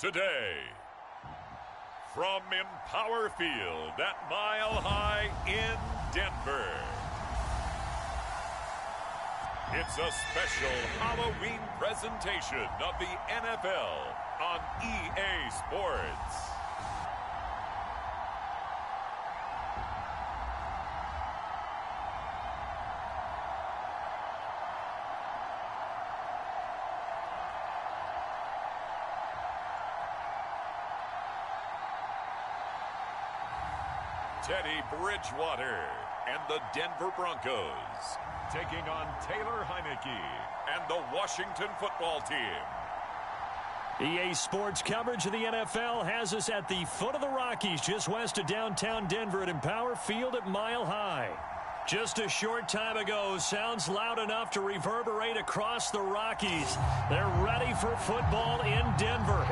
today. From Empower Field at Mile High in Denver, it's a special Halloween presentation of the NFL on EA Sports. Teddy Bridgewater and the Denver Broncos taking on Taylor Heineke and the Washington Football Team. EA Sports coverage of the NFL has us at the foot of the Rockies, just west of downtown Denver at Empower Field at Mile High. Just a short time ago, sounds loud enough to reverberate across the Rockies. They're ready for football in Denver.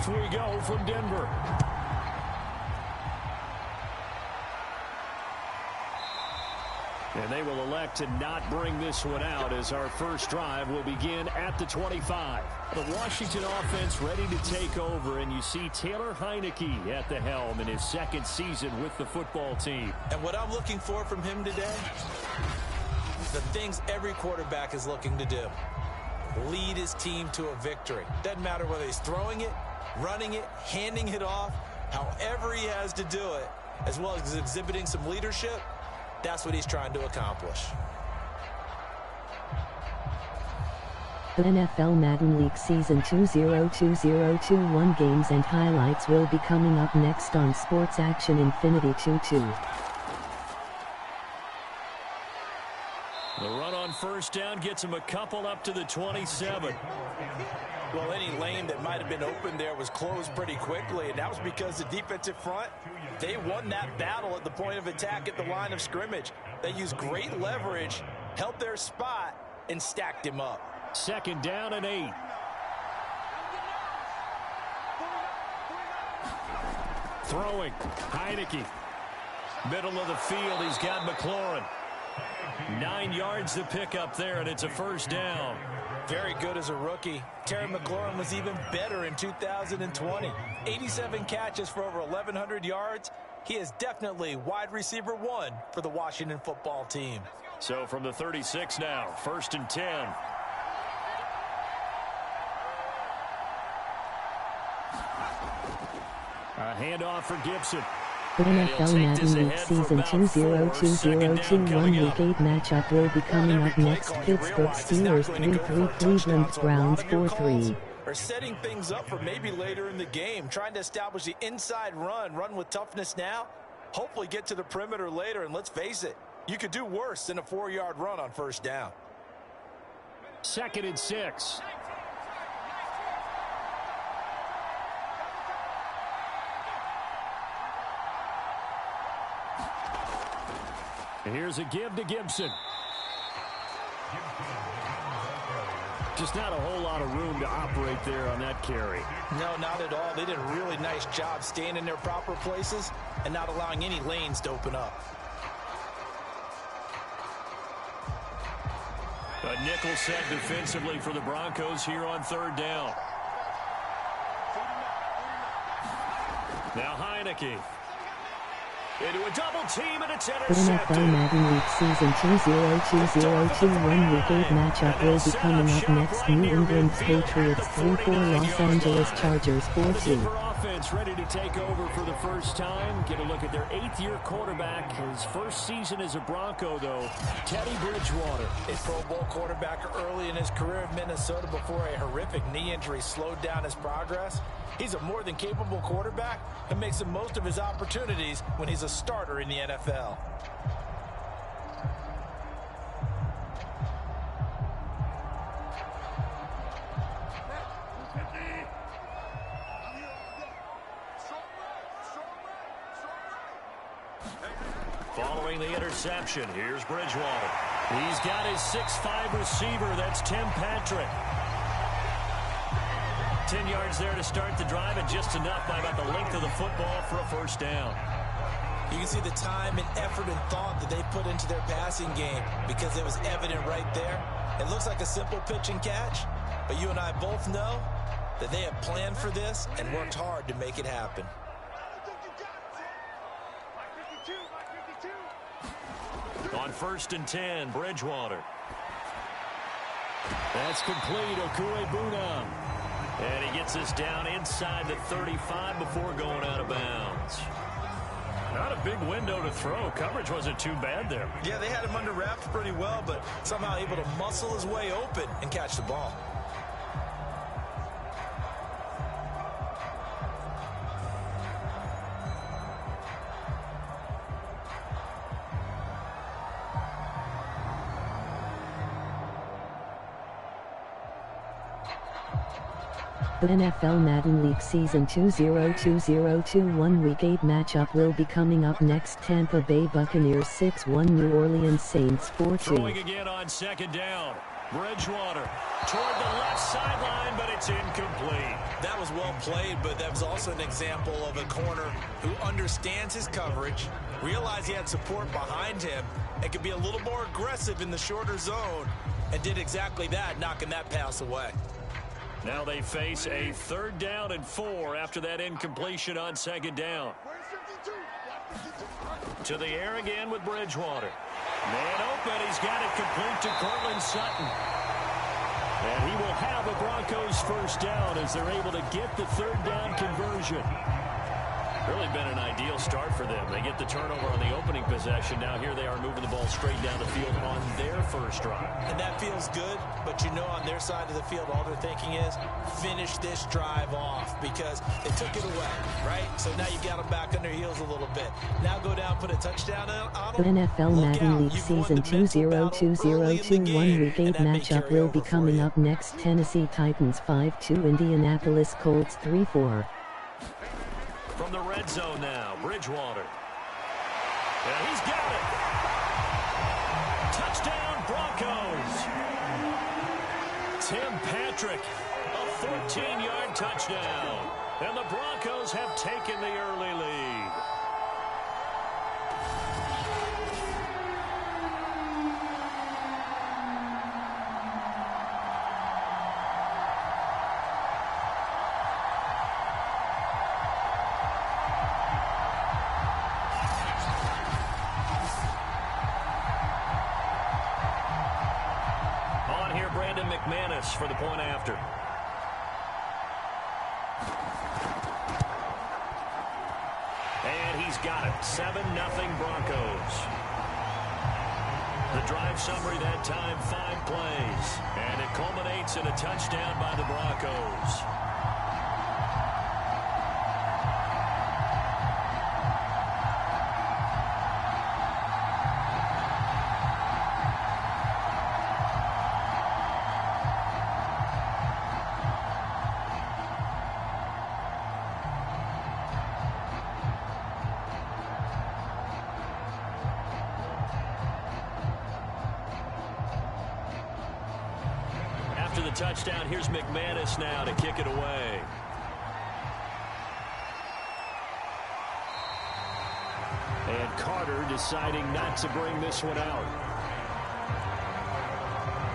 We go from Denver. And they will elect to not bring this one out as our first drive will begin at the 25. The Washington offense ready to take over, and you see Taylor Heineke at the helm in his second season with the football team. And what I'm looking for from him today, the things every quarterback is looking to do. Lead his team to a victory. Doesn't matter whether he's throwing it, running it, handing it off, however he has to do it, as well as exhibiting some leadership, that's what he's trying to accomplish. The NFL Madden League Season 2020-21 games and highlights will be coming up next on Sports Action Infinity 22. The run on first down gets him a couple up to the 27. Well, any lane that might have been open there was closed pretty quickly, and that was because the defensive front, they won that battle at the point of attack at the line of scrimmage. They used great leverage, held their spot, and stacked him up. Second down and 8. Throwing, Heineke. Middle of the field, he's got McLaurin. 9 yards to pick up there, and it's a first down. Very good as a rookie. Terry McLaurin was even better in 2020. 87 catches for over 1,100 yards. He is definitely wide receiver 1 for the Washington Football Team. So from the 36 now, first and 10. A handoff for Gibson. The NFL Madden League Season 2020-21 Week 8 matchup will be coming up next. Pittsburgh Steelers 3-3, Cleveland Browns 4-3. Are setting things up for maybe later in the game, trying to establish the inside run with toughness now, hopefully get to the perimeter later, and let's face it, you could do worse than a 4-yard run on first down. Second and 6. And here's a give to Gibson. Just not a whole lot of room to operate there on that carry. No, not at all. They did a really nice job staying in their proper places and not allowing any lanes to open up. A nickel set defensively for the Broncos here on third down. Now Heineke. Into a double team, and it's intercepted. The NFL Madden League Season 2020-21 Week 8 matchup will be coming up next. New England Patriots 3-4, Los Angeles Chargers 4-2. defense ready to take over for the first time. Get a look at their 8th-year quarterback. His first season as a Bronco, though, Teddy Bridgewater. A Pro Bowl quarterback early in his career in Minnesota before a horrific knee injury slowed down his progress. He's a more than capable quarterback and makes the most of his opportunities when he's a starter in the NFL. Following the interception, here's Bridgewater. He's got his 6'5" receiver. That's Tim Patrick. 10 yards there to start the drive, and just enough by about the length of the football for a first down. You can see the time and effort and thought that they put into their passing game because it was evident right there. It looks like a simple pitch and catch, but you and I both know that they have planned for this and worked hard to make it happen. On 1st and 10, Bridgewater. That's complete, Okuebuna. And he gets this down inside the 35 before going out of bounds. Not a big window to throw. Coverage wasn't too bad there. Yeah, they had him under wraps pretty well, but somehow able to muscle his way open and catch the ball. The NFL Madden League Season 2020-21 Week 8 matchup will be coming up next. Tampa Bay Buccaneers 6-1, New Orleans Saints 4-2. Throwing again on 2nd down. Bridgewater toward the left sideline, but it's incomplete. That was well played, but that was also an example of a corner who understands his coverage, realized he had support behind him, and could be a little more aggressive in the shorter zone, and did exactly that, knocking that pass away. Now they face a 3rd down and 4 after that incompletion on 2nd down. To the air again with Bridgewater. Man open, he's got it complete to Cortland Sutton. And he will have a Broncos first down as they're able to get the 3rd down conversion. Really been an ideal start for them. They get the turnover on the opening possession. Now here they are moving the ball straight down the field on their first drive. And that feels good, but you know on their side of the field all they're thinking is finish this drive off because they took it away, right? So now you got them back on their heels a little bit. Now go down, put a touchdown on The them. NFL Madden League Season 2020-21 Week 8 matchup will be coming up next. Tennessee Titans 5-2, Indianapolis Colts 3-4. From the red zone now, Bridgewater. And he's got it. Touchdown, Broncos. Tim Patrick, a 14-yard touchdown. And the Broncos have taken the early lead. For the point after. And he's got it. 7-0 Broncos. The drive summary that time, 5 plays. And it culminates in a touchdown by the Broncos. After the touchdown, here's McManus now to kick it away. And Carter deciding not to bring this one out.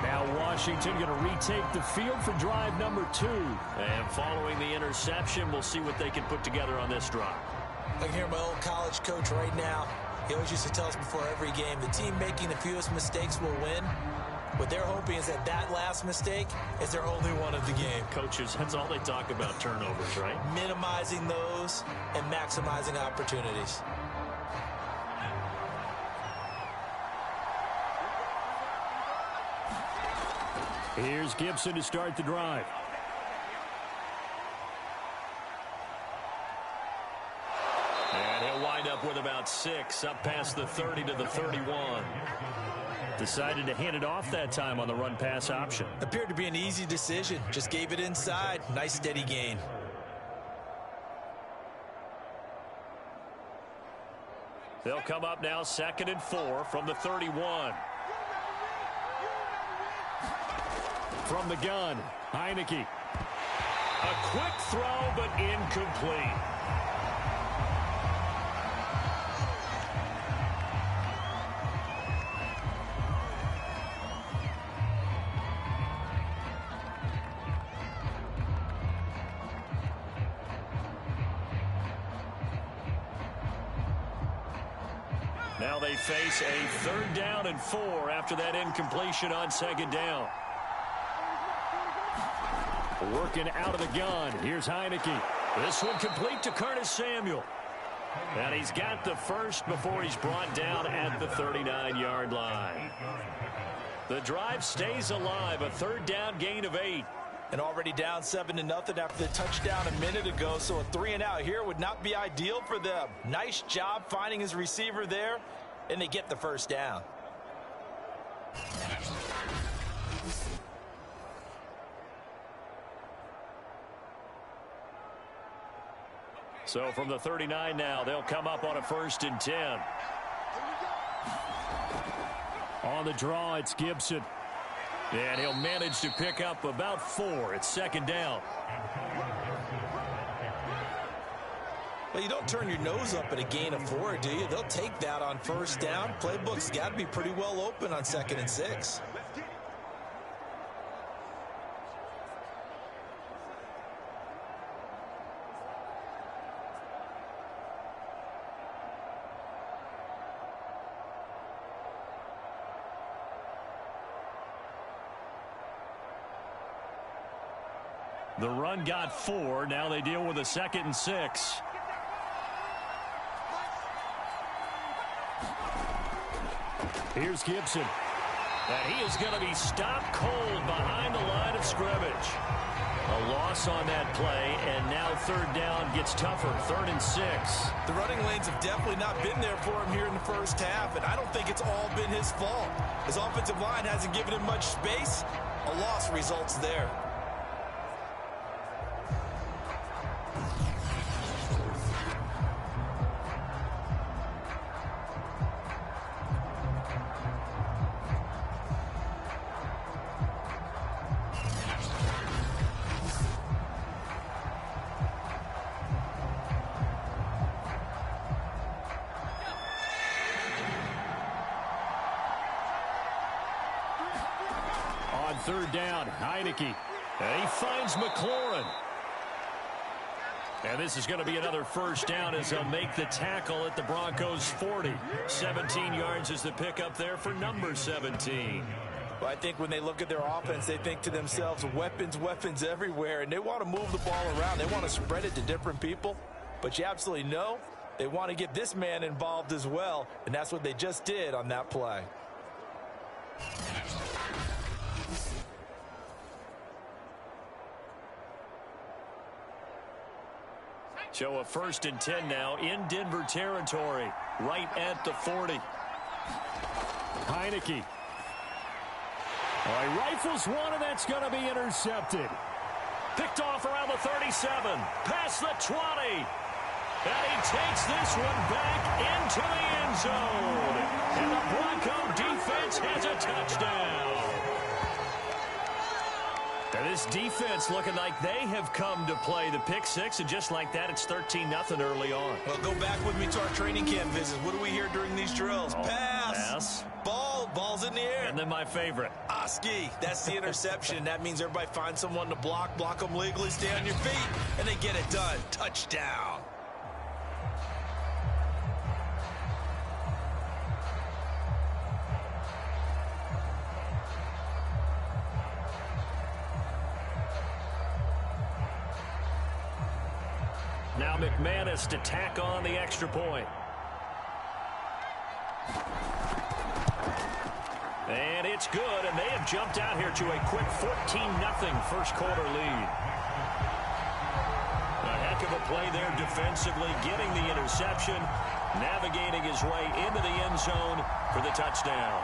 Now Washington going to retake the field for drive number 2. And following the interception, we'll see what they can put together on this drive. I can hear my old college coach right now. He always used to tell us before every game, the team making the fewest mistakes will win. What they're hoping is that that last mistake is their only one of the game. Coaches, that's all they talk about, turnovers, right? Minimizing those and maximizing opportunities. Here's Gibson to start the drive. And he'll wind up with about 6, up past the 30 to the 31. Decided to hand it off that time on the run-pass option. Appeared to be an easy decision. Just gave it inside. Nice steady gain. They'll come up now 2nd and 4 from the 31. From the gun, Heineke. A quick throw, but incomplete. Now they face a 3rd down and 4 after that incompletion on 2nd down. Working out of the gun. Here's Heineke. This one complete to Curtis Samuel. And he's got the first before he's brought down at the 39-yard line. The drive stays alive. A 3rd down gain of 8. And already down 7-0 after the touchdown a minute ago. So a 3-and-out here would not be ideal for them. Nice job finding his receiver there. And they get the first down. So from the 39 now, they'll come up on a 1st and 10. On the draw, it's Gibson. And he'll manage to pick up about 4. It's 2nd down. Well, you don't turn your nose up at a gain of 4, do you? They'll take that on 1st down. Playbook's got to be pretty well open on 2nd and 6. The run got 4. Now they deal with a 2nd and 6. Here's Gibson. And he is going to be stopped cold behind the line of scrimmage. A loss on that play, and now 3rd down gets tougher. 3rd and 6. The running lanes have definitely not been there for him here in the first half, and I don't think it's all been his fault. His offensive line hasn't given him much space. A loss results there. On 3rd down, Heineke. And he finds McLaurin. And this is going to be another 1st down as they'll make the tackle at the Broncos 40. 17 yards is the pickup there for number 17. Well, I think when they look at their offense, they think to themselves, weapons everywhere, and they want to move the ball around. They want to spread it to different people. But you absolutely know they want to get this man involved as well, and that's what they just did on that play. So a 1st and 10 now in Denver territory, right at the 40. Heineke. He rifles one, and that's going to be intercepted. Picked off around the 37, past the 20. And he takes this one back into the end zone. And the Bronco defense has a touchdown. And this defense looking like they have come to play the pick 6, and just like that, it's 13-0 early on. Well, go back with me to our training camp visits. What do we hear during these drills? Pass. Ball's in the air. And then my favorite. Oski, that's the interception. That means everybody finds someone to block them legally, stay on your feet, and they get it done. Touchdown. Now McManus to tack on the extra point. And it's good, and they have jumped out here to a quick 14-0 first quarter lead. A heck of a play there defensively, getting the interception, navigating his way into the end zone for the touchdown.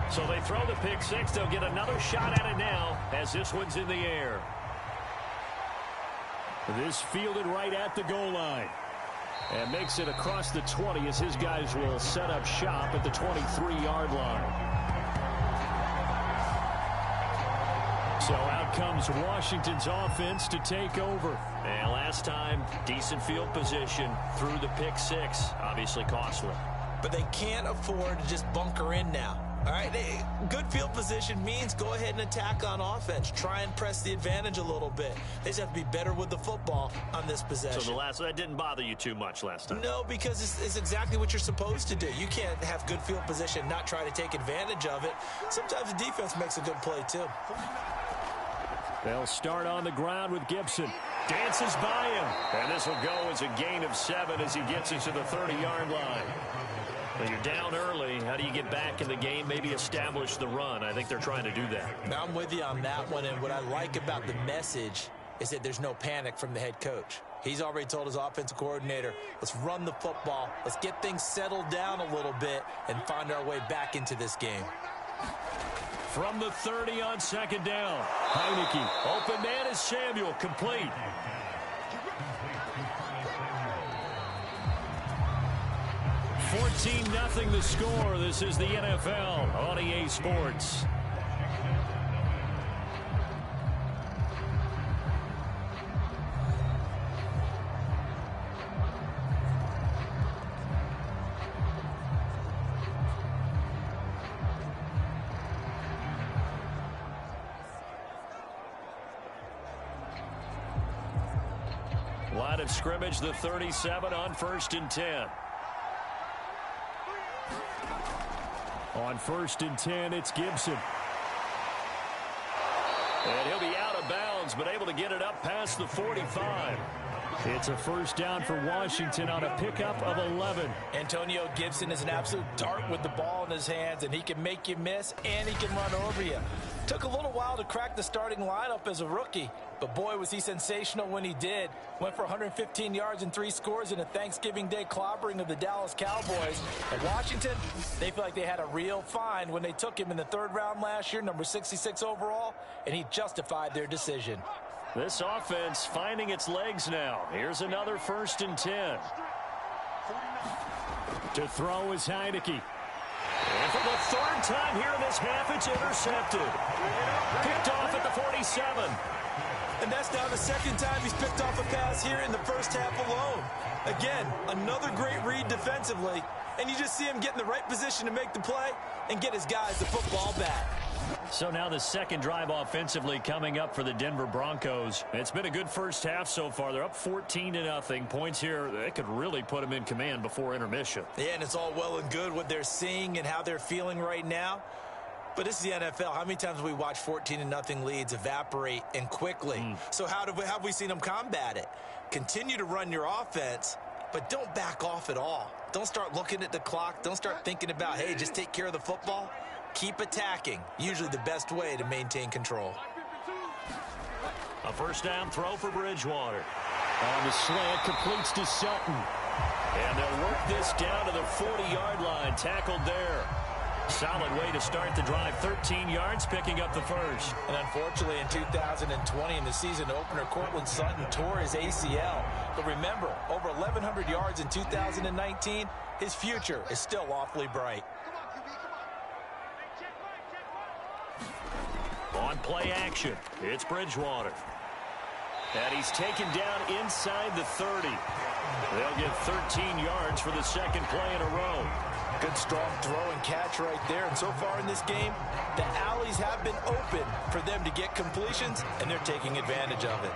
So they throw the pick six. They'll get another shot at it now as this one's in the air. This fielded right at the goal line. And makes it across the 20 as his guys will set up shop at the 23-yard line. So out comes Washington's offense to take over. And last time, decent field position through the pick six. Obviously costly. But they can't afford to just bunker in now. All right, good field position means go ahead and attack on offense. Try and press the advantage a little bit. They just have to be better with the football on this possession. So that didn't bother you too much last time? No, because it's exactly what you're supposed to do. You can't have good field position, not try to take advantage of it. Sometimes the defense makes a good play, too. They'll start on the ground with Gibson. Dances by him. And this will go as a gain of 7 as he gets into the 30-yard line. When you're down early, how do you get back in the game, maybe establish the run? I think they're trying to do that. Now, I'm with you on that one, and what I like about the message is that there's no panic from the head coach. He's already told his offensive coordinator, let's run the football, let's get things settled down a little bit and find our way back into this game. From the 30 on second down, Heineke. Open man is Samuel, complete. 14-0 the score. This is the NFL on EA Sports. Line of scrimmage, the 37 on 1st and 10. On 1st and 10, it's Gibson. And he'll be out of bounds, but able to get it up past the 45. It's a first down for Washington on a pickup of 11. Antonio Gibson is an absolute dart with the ball in his hands, and he can make you miss, and he can run over you. Took a little while to crack the starting lineup as a rookie, but boy, was he sensational when he did. Went for 115 yards and 3 scores in a Thanksgiving Day clobbering of the Dallas Cowboys. And Washington, they feel like they had a real find when they took him in the 3rd round last year, number 66 overall, and he justified their decision. This offense finding its legs now. Here's another 1st and 10. To throw is Heineke. And for the 3rd time here in this half, it's intercepted. Picked off at the 47. And that's now the 2nd time he's picked off a pass here in the first half alone. Again, another great read defensively. And you just see him get in the right position to make the play and get his guys the football back. So now the 2nd drive offensively coming up for the Denver Broncos. It's been a good first half so far. They're up 14-0. Points here, they could really put them in command before intermission. Yeah, and it's all well and good what they're seeing and how they're feeling right now. But this is the NFL. How many times have we watched 14-0 leads evaporate and quickly? So how have we seen them combat it? Continue to run your offense, but don't back off at all. Don't start looking at the clock. Don't start thinking about, hey, just take care of the football. Keep attacking. Usually the best way to maintain control. A first down throw for Bridgewater. On the slant, completes to Sutton. And they'll work this down to the 40-yard line. Tackled there. Solid way to start the drive. 13 yards, picking up the first. And unfortunately, in 2020, in the season opener, Cortland Sutton tore his ACL. But remember, over 1,100 yards in 2019, his future is still awfully bright. On play action, it's Bridgewater. And he's taken down inside the 30. They'll get 13 yards for the second play in a row. Good strong throw and catch right there. And so far in this game, the alleys have been open for them to get completions, and they're taking advantage of it.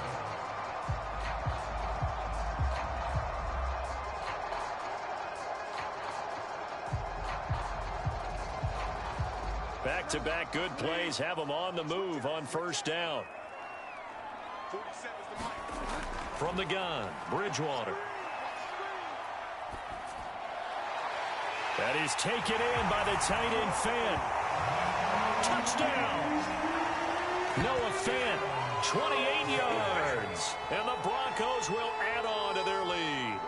Back-to-back good plays have them on the move on first down. From the gun, Bridgewater. That is taken in by the tight end Fant. Touchdown! Noah Fant, 28 yards. And the Broncos will add on to their lead.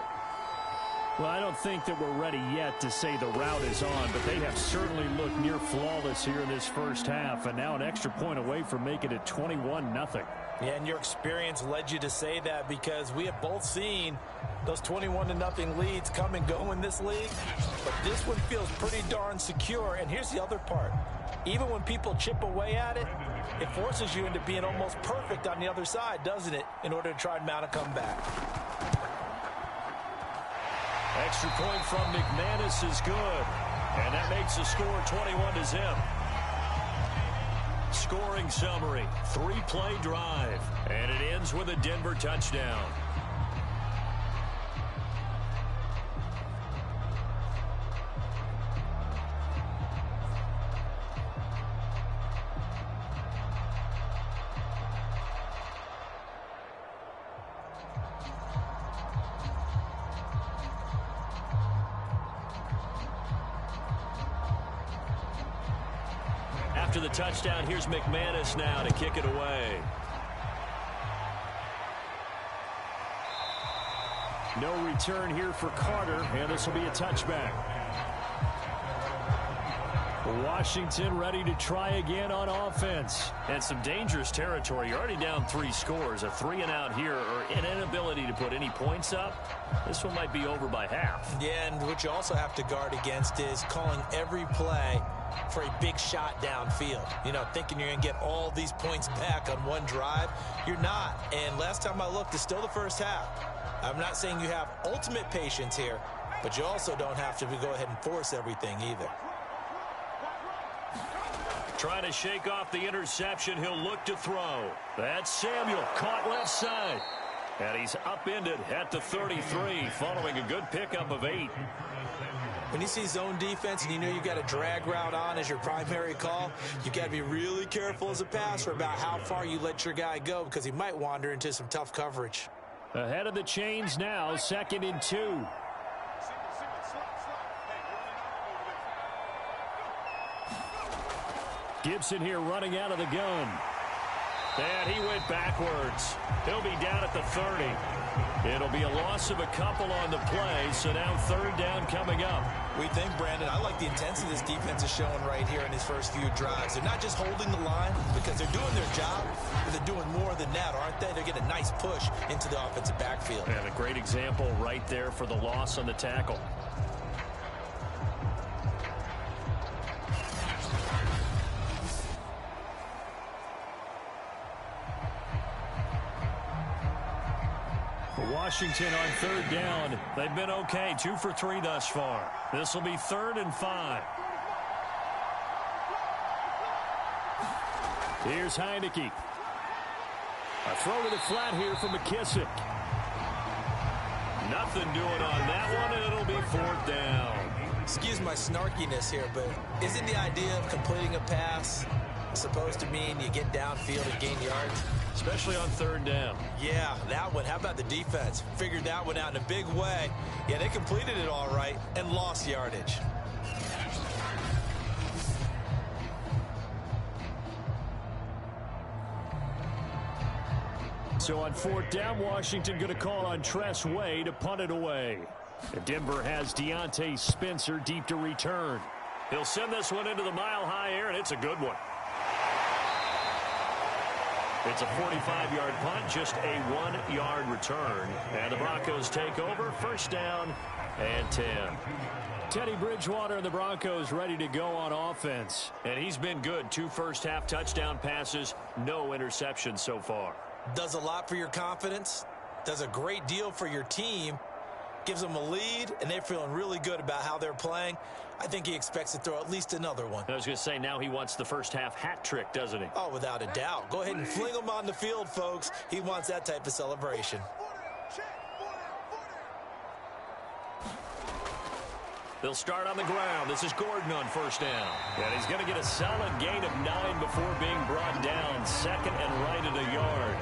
Well, I don't think that we're ready yet to say the route is on, but they have certainly looked near flawless here in this first half, and now an extra point away from making it 21-0. Yeah, and your experience led you to say that, because we have both seen those 21-0 leads come and go in this league. But this one feels pretty darn secure. And here's the other part. Even when people chip away at it, it forces you into being almost perfect on the other side, doesn't it, in order to try and mount a comeback. Extra point from McManus is good. And that makes the score 21-0. Scoring summary, 3-play drive. And it ends with a Denver touchdown. After the touchdown, here's McManus now to kick it away. No return here for Carter, and this will be a touchback. Washington ready to try again on offense. And some dangerous territory. You're already down 3 scores. A 3-and-out here, or an inability to put any points up. This one might be over by half. Yeah, and what you also have to guard against is calling every play for a big shot downfield. You know, thinking you're going to get all these points back on one drive. You're not. And last time I looked, it's still the first half. I'm not saying you have ultimate patience here, but you also don't have to go ahead and force everything either. Trying to shake off the interception. He'll look to throw. That's Samuel, caught left side. And he's upended at the 33, following a good pickup of 8. When you see zone defense and you know you've got a drag route on as your primary call, you've got to be really careful as a passer about how far you let your guy go, because he might wander into some tough coverage. Ahead of the chains now, 2nd and 2. Gibson here running out of the gun. And he went backwards. He'll be down at the 30. It'll be a loss of a couple on the play, so now 3rd down coming up. We think, Brandon, I like the intensity this defense is showing right here in his first few drives. They're not just holding the line because they're doing their job, but they're doing more than that, aren't they? They're getting a nice push into the offensive backfield. And a great example right there for the loss on the tackle. Washington on 3rd down. They've been okay, 2 for 3 thus far. This will be 3rd and 5. Here's Heineke. A throw to the flat here from McKissick. Nothing doing on that one, and it'll be 4th down. Excuse my snarkiness here, but isn't the idea of completing a pass supposed to mean you get downfield and gain yards? Especially on 3rd down. Yeah, that one. How about the defense? Figured that one out in a big way. Yeah, they completed it all right and lost yardage. So on 4th down, Washington going to call on Tress Way to punt it away. And Denver has Deontay Spencer deep to return. He'll send this one into the mile-high air, and it's a good one. It's a 45-yard punt, just a 1-yard return. And the Broncos take over, 1st down and 10. Teddy Bridgewater and the Broncos ready to go on offense. And he's been good. 2 first-half touchdown passes, no interceptions so far. Does a lot for your confidence, does a great deal for your team, gives them a lead, and they're feeling really good about how they're playing. I think he expects to throw at least another one. I was going to say, now he wants the first half hat trick, doesn't he? Oh, without a doubt. Go ahead and fling him on the field, folks. He wants that type of celebration. They'll start on the ground. This is Gordon on first down. And he's going to get a solid gain of 9 before being brought down. Second and right at a yard.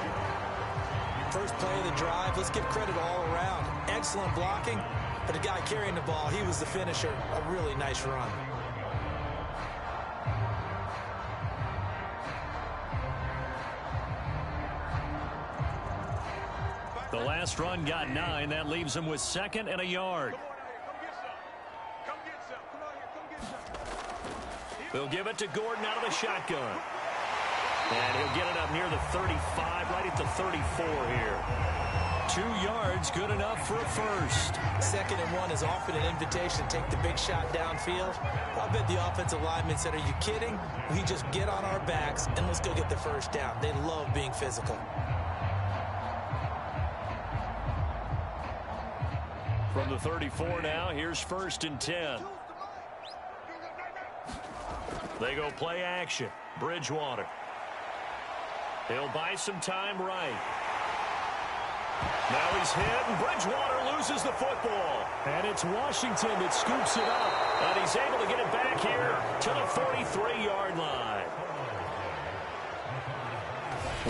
First play of the drive. Let's give credit all around. Excellent blocking. But the guy carrying the ball, he was the finisher. A really nice run. The last run got 9. That leaves him with second and a yard. They'll give it to Gordon out of the shotgun. And he'll get it up near the 35, right at the 34 here. 2 yards, good enough for a first. Second and 1 is often an invitation to take the big shot downfield. I bet the offensive lineman said, are you kidding? We just get on our backs and let's go get the first down. They love being physical. From the 34 now, here's first and 10. They go play action. Bridgewater. He'll buy some time right. Now he's hit, and Bridgewater loses the football. And it's Washington that scoops it up. And he's able to get it back here to the 43-yard line.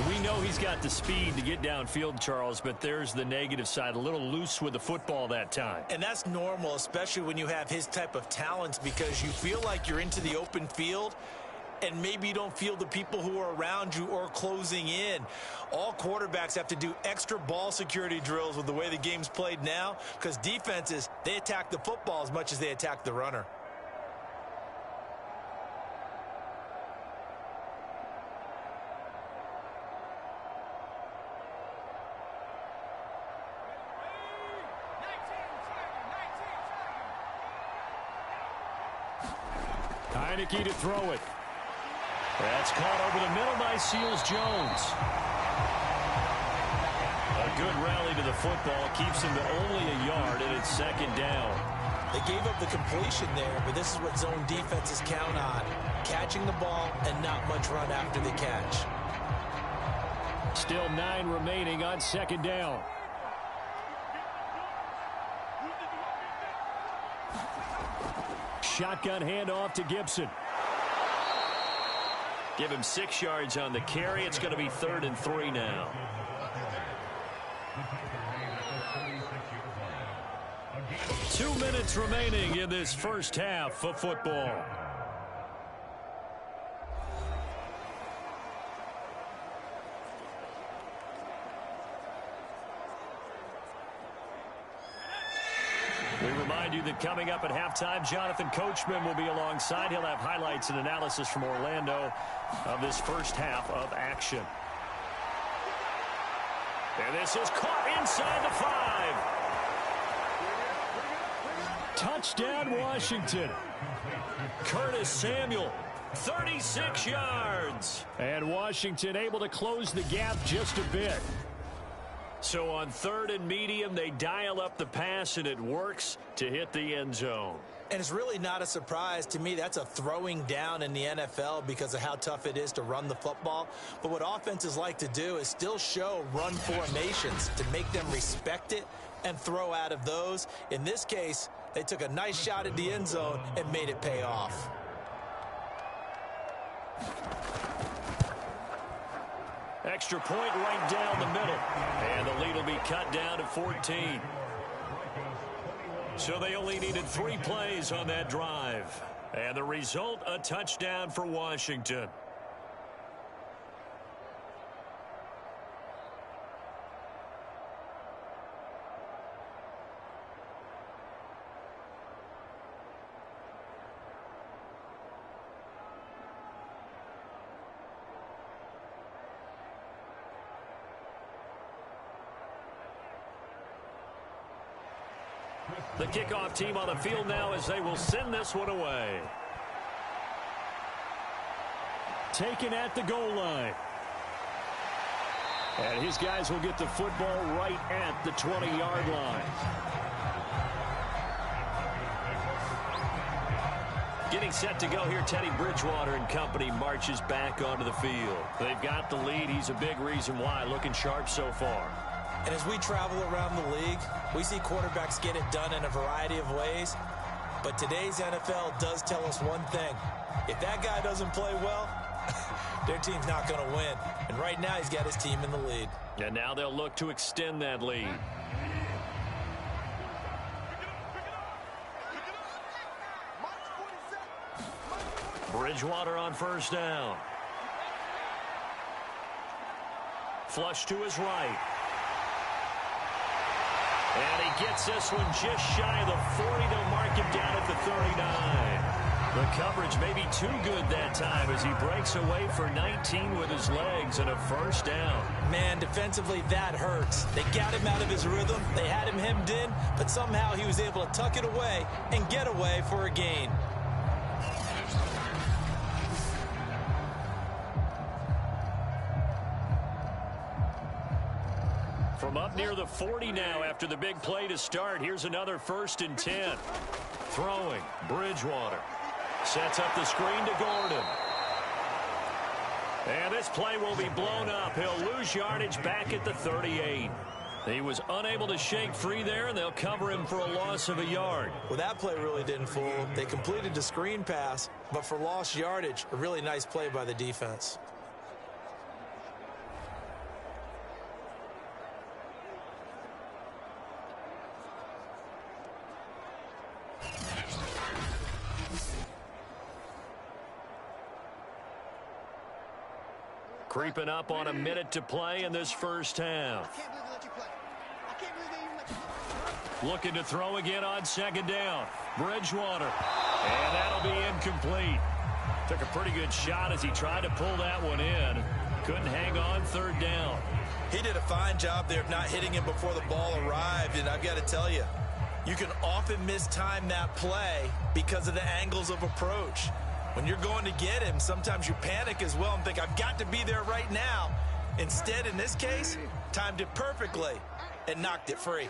We know he's got the speed to get downfield, Charles, but there's the negative side. A little loose with the football that time. And that's normal, especially when you have his type of talents, because you feel like you're into the open field and maybe you don't feel the people who are around you or closing in. All quarterbacks have to do extra ball security drills with the way the game's played now, because defenses, they attack the football as much as they attack the runner. Heineke to throw it. That's caught over the middle by Seals-Jones. A good rally to the football keeps him to only a yard, and it's second down. They gave up the completion there, but this is what zone defenses count on. Catching the ball and not much run after the catch. Still 9 remaining on second down. Shotgun handoff to Gibson. Give him 6 yards on the carry. It's going to be 3rd and 3 now. Two minutes remaining in this first half of football. We remind you that coming up at halftime, Jonathan Coachman will be alongside. He'll have highlights and analysis from Orlando of this first half of action. And this is caught inside the 5. Touchdown, Washington. Curtis Samuel, 36 yards. And Washington able to close the gap just a bit. So on 3rd and medium, they dial up the pass, and it works to hit the end zone. And it's really not a surprise to me. That's a throwing down in the NFL because of how tough it is to run the football. But what offenses like to do is still show run formations to make them respect it and throw out of those. In this case, they took a nice shot at the end zone and made it pay off. Extra point right down the middle. And the lead will be cut down to 14. So they only needed 3 plays on that drive. And the result, a touchdown for Washington. The kickoff team on the field now as they will send this one away. Taken at the goal line. And his guys will get the football right at the 20-yard line. Getting set to go here, Teddy Bridgewater and company marches back onto the field. They've got the lead. He's a big reason why. Looking sharp so far. And as we travel around the league, we see quarterbacks get it done in a variety of ways. But today's NFL does tell us one thing. If that guy doesn't play well, their team's not going to win. And right now, he's got his team in the lead. And now they'll look to extend that lead. Bridgewater on first down. Flush to his right. And he gets this one just shy of the 40. They'll mark him down at the 39. The coverage may be too good that time as he breaks away for 19 with his legs and a first down. Man, defensively, that hurts. They got him out of his rhythm. They had him hemmed in, but somehow he was able to tuck it away and get away for a gain. From up near the 40 now after the big play to start. Here's another 1st and 10. Throwing, Bridgewater. Sets up the screen to Gordon. And this play will be blown up. He'll lose yardage back at the 38. He was unable to shake free there, and they'll cover him for a loss of a yard. Well, that play really didn't fool him. They completed the screen pass, but for lost yardage, a really nice play by the defense. Creeping up on a minute to play in this first half. Looking to throw again on second down. Bridgewater. And that'll be incomplete. Took a pretty good shot as he tried to pull that one in. Couldn't hang on third down. He did a fine job there of not hitting him before the ball arrived, and I've got to tell you, you can often mistime that play because of the angles of approach. When you're going to get him, sometimes you panic as well and think, I've got to be there right now. Instead, in this case, timed it perfectly and knocked it free.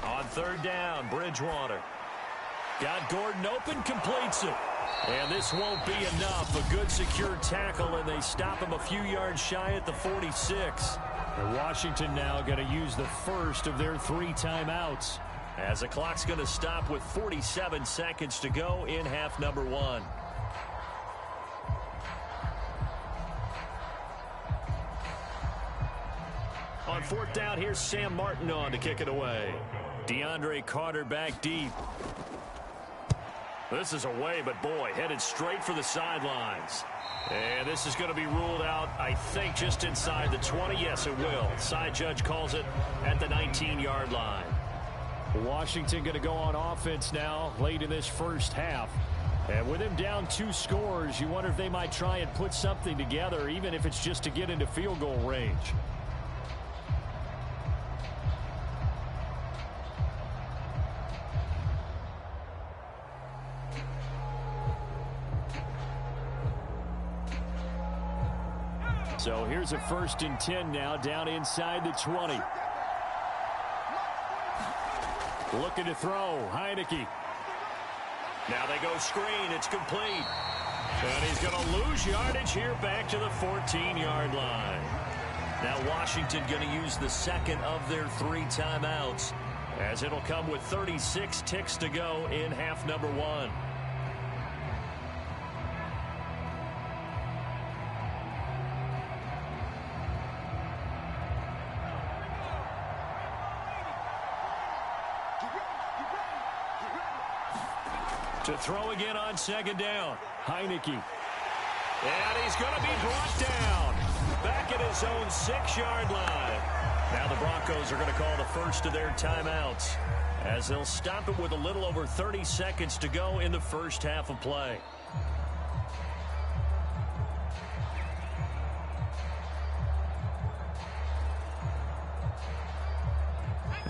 On third down, Bridgewater. Got Gordon open, completes it. And this won't be enough. A good secure tackle, and they stop him a few yards shy at the 46. And Washington now going to use the first of their 3 timeouts. As the clock's going to stop with 47 seconds to go in half number 1. On fourth down, here's Sam Martin on to kick it away. DeAndre Carter back deep. This is away, but boy, headed straight for the sidelines. And this is going to be ruled out, I think, just inside the 20. Yes, it will. Side judge calls it at the 19-yard line. Washington going to go on offense now late in this first half. And with him down 2 scores, you wonder if they might try and put something together, even if it's just to get into field goal range. So here's a 1st and 10 now down inside the 20. Looking to throw, Heineke. Now they go screen. It's complete. And he's going to lose yardage here back to the 14-yard line. Now Washington going to use the second of their 3 timeouts, as it'll come with 36 ticks to go in half number 1. To throw again on second down. Heineke. And he's going to be brought down. Back at his own 6-yard line. Now the Broncos are going to call the first of their timeouts, as they'll stop it with a little over 30 seconds to go in the first half of play.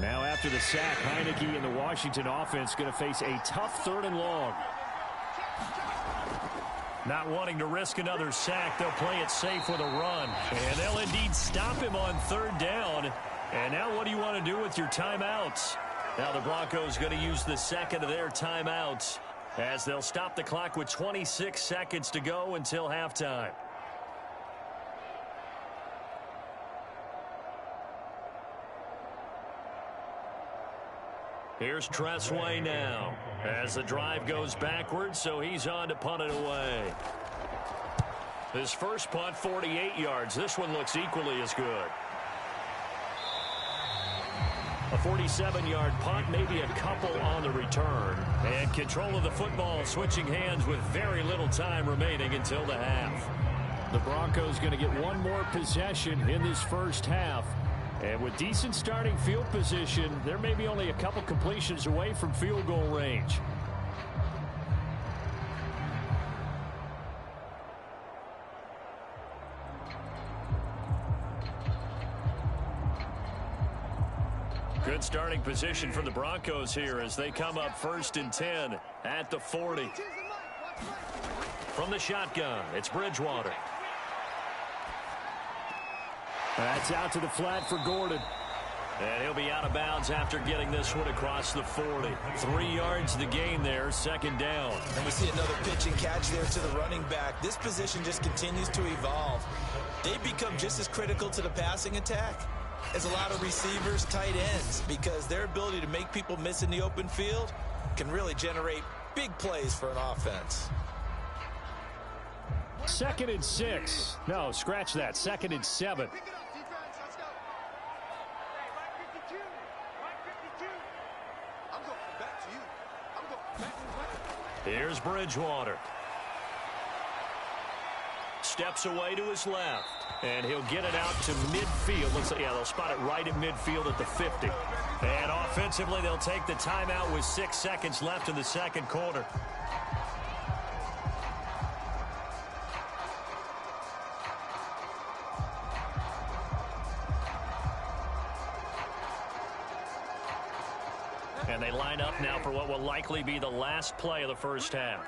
Now after the sack, Heineke and the Washington offense going to face a tough 3rd and long. Not wanting to risk another sack, they'll play it safe with a run. And they'll indeed stop him on third down. And now what do you want to do with your timeouts? Now the Broncos going to use the second of their timeouts as they'll stop the clock with 26 seconds to go until halftime. Here's Tressway now as the drive goes backwards, so he's on to punt it away. His first punt, 48 yards. This one looks equally as good. A 47-yard punt, maybe a couple on the return. And control of the football switching hands with very little time remaining until the half. The Broncos going to get one more possession in this first half. And with decent starting field position, they're maybe only a couple completions away from field goal range. Good starting position for the Broncos here as they come up 1st and 10 at the 40. From the shotgun, it's Bridgewater. That's out to the flat for Gordon. And he'll be out of bounds after getting this one across the 40. 3 yards to gain there, second down. And we see another pitch and catch there to the running back. This position just continues to evolve. They become just as critical to the passing attack as a lot of receivers, tight ends, because their ability to make people miss in the open field can really generate big plays for an offense. 2nd and 6. No, scratch that. 2nd and 7. Here's Bridgewater. Steps away to his left. And he'll get it out to midfield. Looks like, yeah, they'll spot it right at midfield at the 50. And offensively, they'll take the timeout with 6 seconds left in the second quarter. And they line up now for what will likely be the last play of the first half.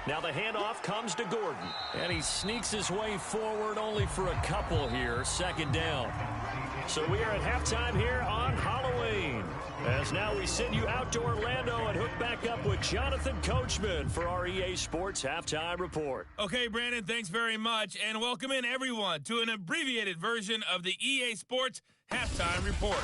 Now the handoff comes to Gordon. And he sneaks his way forward only for a couple here. Second down. So we are at halftime here on Halloween. As now we send you out to Orlando and hook back up with Jonathan Coachman for our EA Sports Halftime Report. Okay, Brandon, thanks very much. And welcome in, everyone, to an abbreviated version of the EA Sports Halftime Report.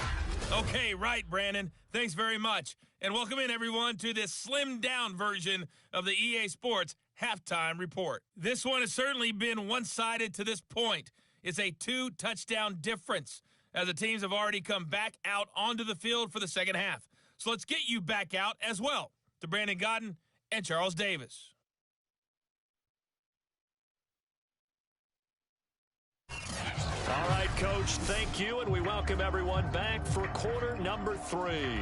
Okay, right, Brandon. Thanks very much. And welcome in, everyone, to this slimmed-down version of the EA Sports Halftime Report. This one has certainly been one-sided to this point. It's a 2-touchdown difference, as the teams have already come back out onto the field for the second half. So let's get you back out as well to Brandon Godden and Charles Davis. All right, Coach, thank you, and we welcome everyone back for quarter number 3.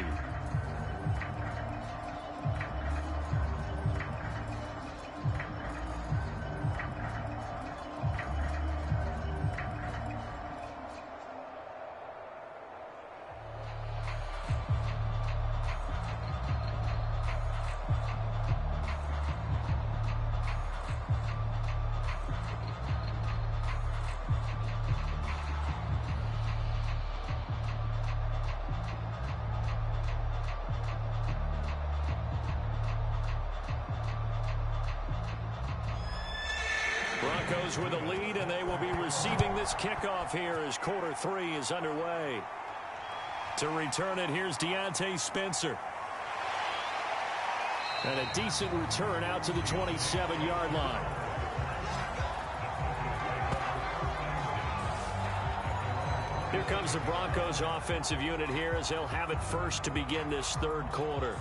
Broncos with a lead, and they will be receiving this kickoff here as quarter 3 is underway. To return it, here's Deontay Spencer. And a decent return out to the 27-yard line. Here comes the Broncos offensive unit here as they'll have it first to begin this third quarter.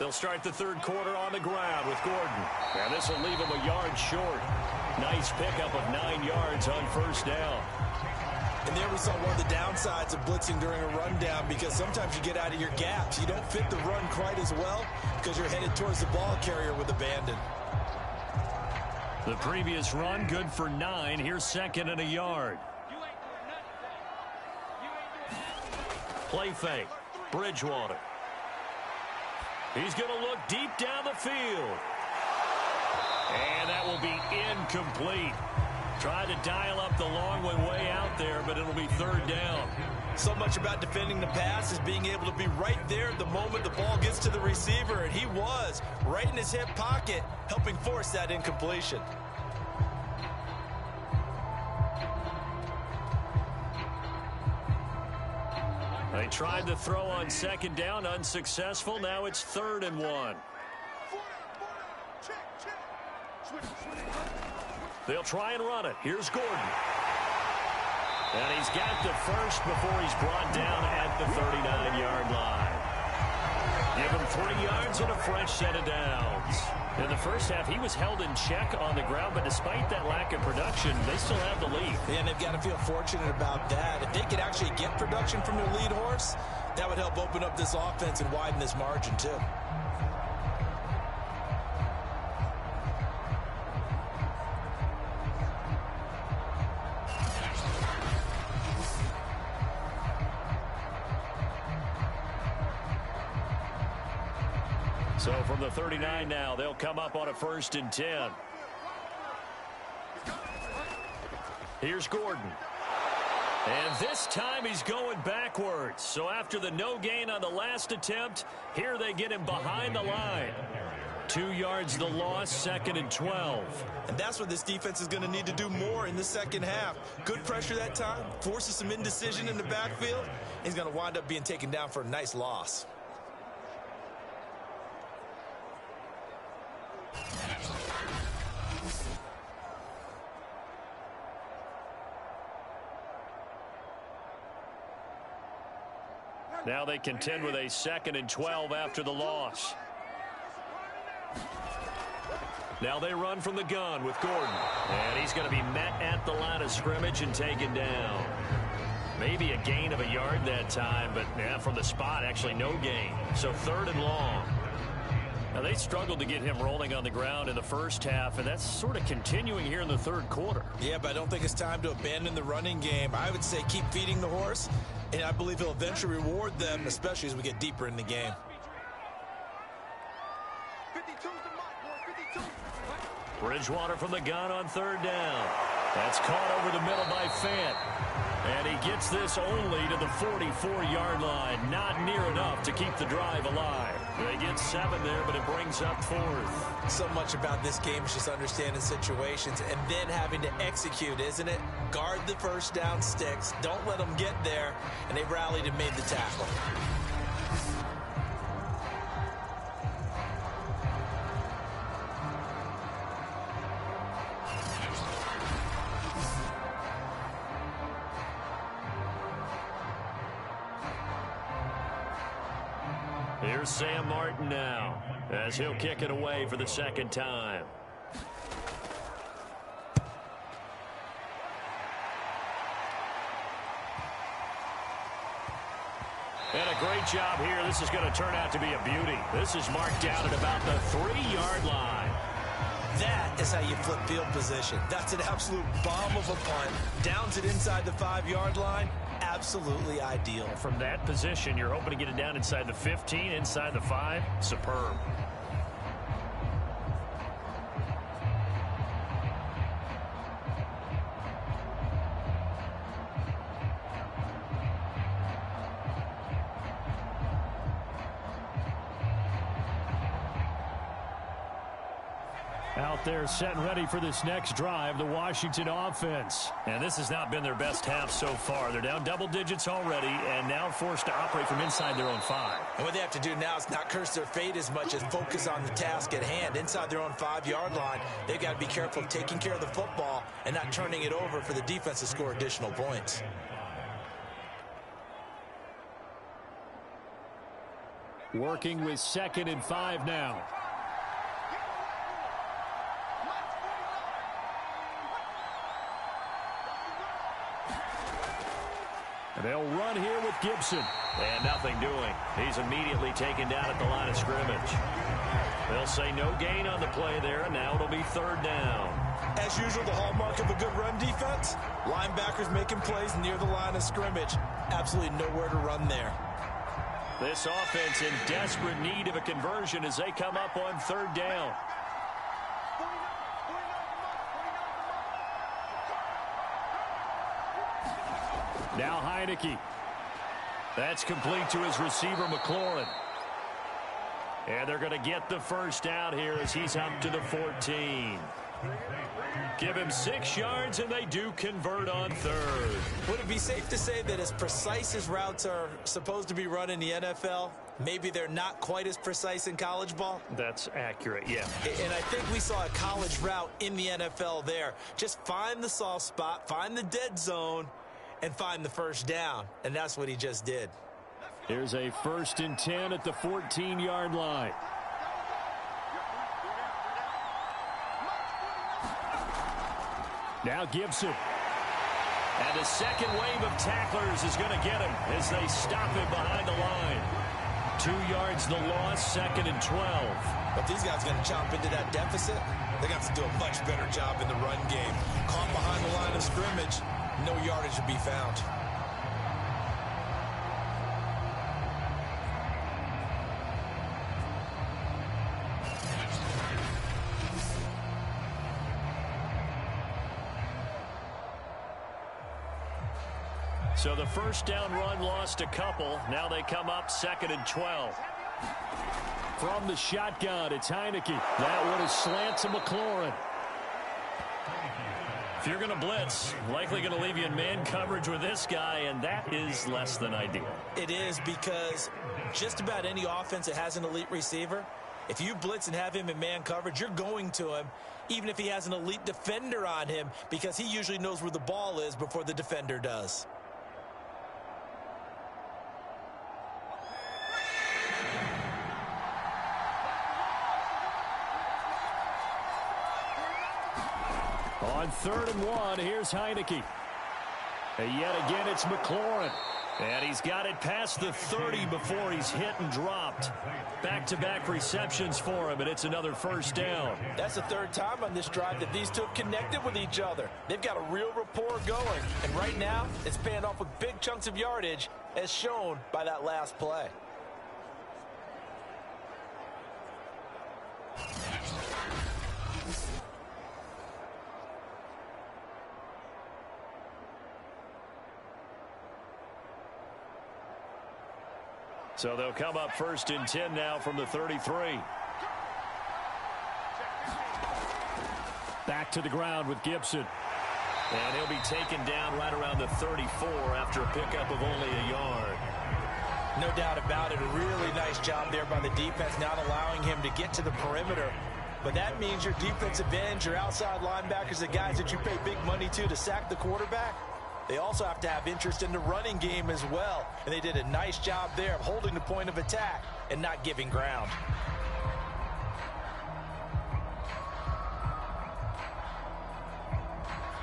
They'll start the third quarter on the ground with Gordon. And this will leave him a yard short. Nice pickup of 9 yards on first down. And there we saw one of the downsides of blitzing during a rundown, because sometimes you get out of your gaps. You don't fit the run quite as well because you're headed towards the ball carrier with abandon. The previous run good for 9. Here's second and a yard. Play fake. Bridgewater. He's going to look deep down the field. And that will be incomplete. Tried to dial up the long one way out there, but it'll be third down. So much about defending the pass is being able to be right there at the moment the ball gets to the receiver, and he was right in his hip pocket, helping force that incompletion. They tried to throw on second down, unsuccessful. Now it's 3rd and 1. They'll try and run it. Here's Gordon. And he's got the first before he's brought down at the 39-yard line. Give him 3 yards and a fresh set of downs. In the first half, he was held in check on the ground, but despite that lack of production, they still have the lead. And they've got to feel fortunate about that. If they could actually get production from their lead horse, that would help open up this offense and widen this margin too. So from the 39 now, they'll come up on a 1st and 10. Here's Gordon. And this time he's going backwards. So after the no gain on the last attempt, here they get him behind the line. 2 yards the loss, 2nd and 12. And that's what this defense is going to need to do more in the second half. Good pressure that time, forces some indecision in the backfield. He's going to wind up being taken down for a nice loss. Now they contend with a 2nd and 12 after the loss. Now they run from the gun with Gordon. And he's going to be met at the line of scrimmage and taken down. Maybe a gain of a yard that time, but yeah, from the spot, actually no gain. So 3rd and long. Now they struggled to get him rolling on the ground in the first half, and that's sort of continuing here in the third quarter. Yeah, but I don't think it's time to abandon the running game. I would say keep feeding the horse, and I believe he'll eventually reward them, especially as we get deeper in the game. Bridgewater from the gun on 3rd down. That's caught over the middle by Fant. And he gets this only to the 44-yard line. Not near enough to keep the drive alive. They get 7 there, but it brings up 4th. So much about this game is just understanding situations and then having to execute, isn't it? Guard the first down sticks. Don't let them get there. And they rallied and made the tackle. Here's Sam Martin now, as he'll kick it away for the 2nd time. And a great job here. This is going to turn out to be a beauty. This is marked down at about the 3-yard line. That is how you flip field position. That's an absolute bomb of a punt. Downs it inside the 5-yard line. Absolutely ideal. From that position, you're hoping to get it down inside the 15, inside the 5. Superb. Out there set and ready for this next drive, the Washington offense. And this has not been their best half so far. They're down double digits already and now forced to operate from inside their own 5. And what they have to do now is not curse their fate as much as focus on the task at hand. Inside their own 5-yard line, they've got to be careful of taking care of the football and not turning it over for the defense to score additional points. Working with 2nd and 5 now. And they'll run here with Gibson. And nothing doing. He's immediately taken down at the line of scrimmage. They'll say no gain on the play there, and now it'll be 3rd down. As usual, the hallmark of a good run defense, linebackers making plays near the line of scrimmage. Absolutely nowhere to run there. This offense in desperate need of a conversion as they come up on 3rd down. Now Heineke. That's complete to his receiver, McLaurin. And they're going to get the 1st down here as he's up to the 14. Give him 6 yards, and they do convert on 3rd. Would it be safe to say that as precise as routes are supposed to be run in the NFL, maybe they're not quite as precise in college ball? That's accurate, yeah. And I think we saw a college route in the NFL there. Just find the soft spot, find the dead zone, and find the 1st down. And that's what he just did. Here's a 1st and 10 at the 14-yard line. Now Gibson. And the second wave of tacklers is going to get him as they stop him behind the line. 2 yards the loss, 2nd and 12. But these guys are going to chomp into that deficit. They got to do a much better job in the run game. Caught behind the line of scrimmage, no yardage to be found. So the 1st down run lost a couple. Now they come up 2nd and 12. From the shotgun, it's Heineke. That one is slant to McLaurin. If you're going to blitz, likely going to leave you in man coverage with this guy, and that is less than ideal. It is, because just about any offense that has an elite receiver, if you blitz and have him in man coverage, you're going to him, even if he has an elite defender on him, because he usually knows where the ball is before the defender does. On 3rd and 1, here's Heineke. And yet again, it's McLaurin. And he's got it past the 30 before he's hit and dropped. Back-to-back receptions for him, and it's another 1st down. That's the 3rd time on this drive that these two have connected with each other. They've got a real rapport going. And right now, it's paying off with big chunks of yardage, as shown by that last play. So they'll come up 1st and 10 now from the 33. Back to the ground with Gibson. And he'll be taken down right around the 34 after a pickup of only a yard. No doubt about it. A really nice job there by the defense, not allowing him to get to the perimeter. But that means your defensive ends, your outside linebackers, the guys that you pay big money to sack the quarterback, they also have to have interest in the running game as well. And they did a nice job there of holding the point of attack and not giving ground.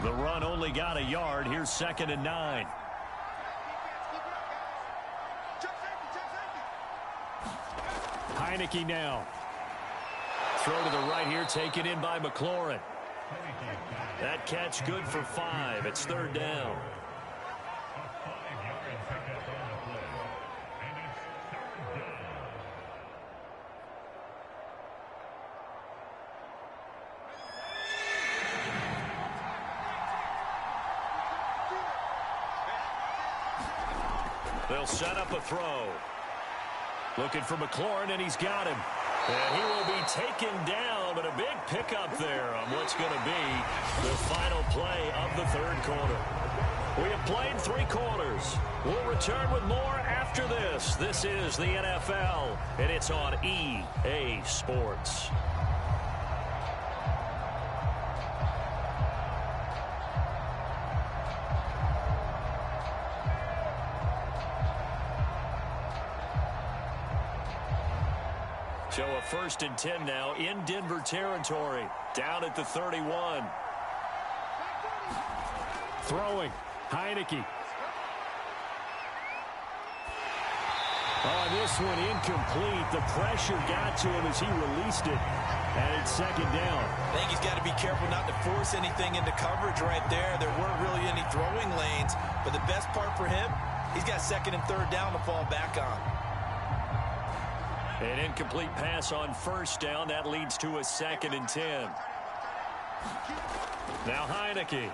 The run only got a yard. Here's 2nd and 9. Heineke now. Throw to the right here, taken in by McLaurin. That catch good for 5. It's 3rd down. They'll set up a throw. Looking for McLaurin, and he's got him. And he will be taken down, but a big pickup there on what's going to be the final play of the 3rd quarter. We have played 3 quarters. We'll return with more after this. This is the NFL, and it's on EA Sports. So a 1st and 10 now in Denver territory. Down at the 31. Throwing. Heineke. Oh, this one incomplete. The pressure got to him as he released it. And it's 2nd down. I think he's got to be careful not to force anything into coverage right there. There weren't really any throwing lanes. But the best part for him, he's got 2nd and 3rd down to fall back on. An incomplete pass on 1st down. That leads to a 2nd and 10. Now Heineke.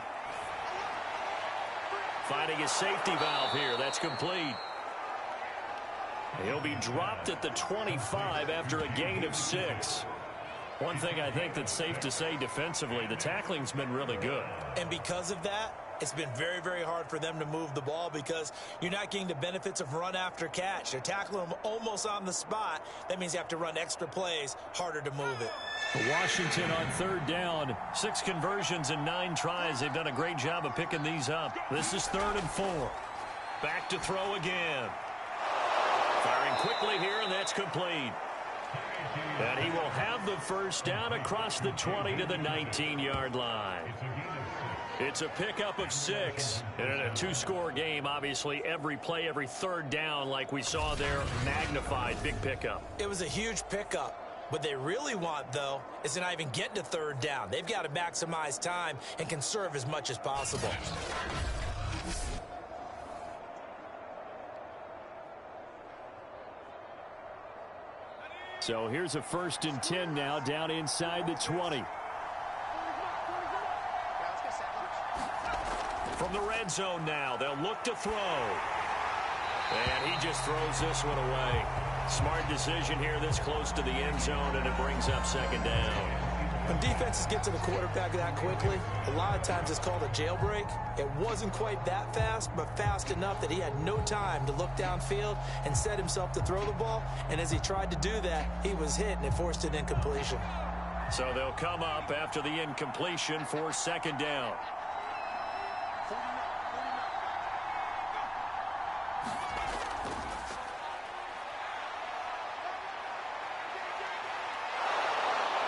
Finding his safety valve here. That's complete. He'll be dropped at the 25 after a gain of 6. One thing I think that's safe to say defensively, the tackling's been really good. And because of that, it's been very, very hard for them to move the ball because you're not getting the benefits of run after catch. They're tackling them almost on the spot. That means you have to run extra plays, harder to move it. Washington on 3rd down. 6 conversions and 9 tries. They've done a great job of picking these up. This is 3rd and 4. Back to throw again. Firing quickly here, and that's complete. And he will have the 1st down across the 20 to the 19-yard line. It's a pickup of 6. And in a 2-score game, obviously, every play, every 3rd down, like we saw there, magnified. Big pickup. It was a huge pickup. What they really want, though, is to not even get to 3rd down. They've got to maximize time and conserve as much as possible. So here's a 1st and 10 now down inside the 20. From the red zone now, they'll look to throw. And he just throws this one away. Smart decision here this close to the end zone, and it brings up 2nd down. When defenses get to the quarterback that quickly, a lot of times it's called a jailbreak. It wasn't quite that fast, but fast enough that he had no time to look downfield and set himself to throw the ball. And as he tried to do that, he was hit, and it forced an incompletion. So they'll come up after the incompletion for 2nd down.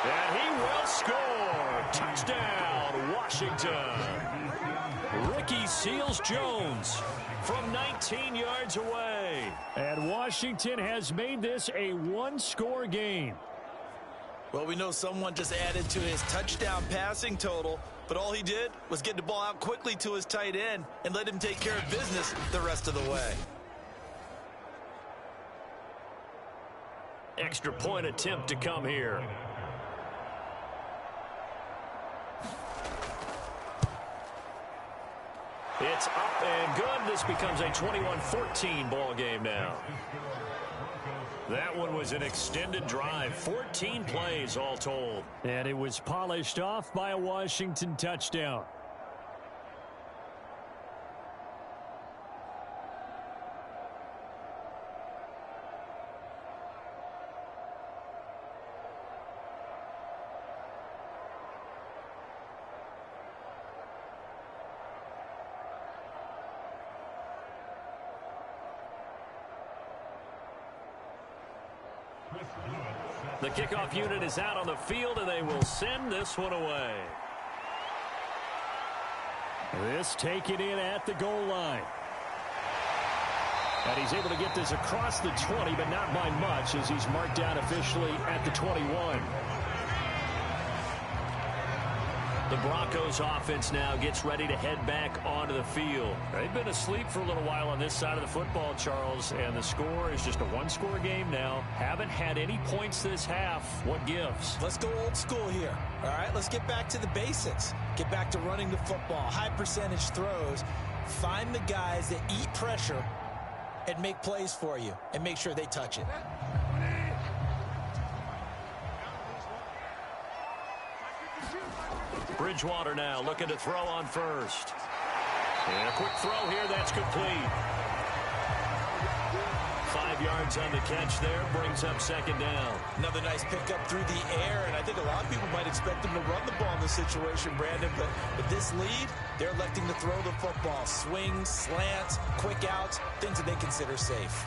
And he will score. Touchdown, Washington. Ricky Seals-Jones from 19 yards away. And Washington has made this a 1-score game. Well, we know someone just added to his touchdown passing total, but all he did was get the ball out quickly to his tight end and let him take care of business the rest of the way. Extra point attempt to come here. It's up and good. This becomes a 21-14 ball game now. That one was an extended drive. 14 plays all told. And it was polished off by a Washington touchdown. The kickoff unit is out on the field, and they will send this one away. This taken in at the goal line. And he's able to get this across the 20, but not by much, as he's marked down officially at the 21. The Broncos offense now gets ready to head back onto the field. They've been asleep for a little while on this side of the football, Charles, and the score is just a 1-score game now. Haven't had any points this half. What gives? Let's go old school here. All right, let's get back to the basics. Get back to running the football, high percentage throws. Find the guys that eat pressure and make plays for you and make sure they touch it. Bridgewater now looking to throw on first. And a quick throw here, that's complete. 5 yards on the catch there, brings up 2nd down. Another nice pickup through the air, and I think a lot of people might expect him to run the ball in this situation, Brandon, but with this lead, they're electing to throw the football. Swings, slants, quick outs, things that they consider safe.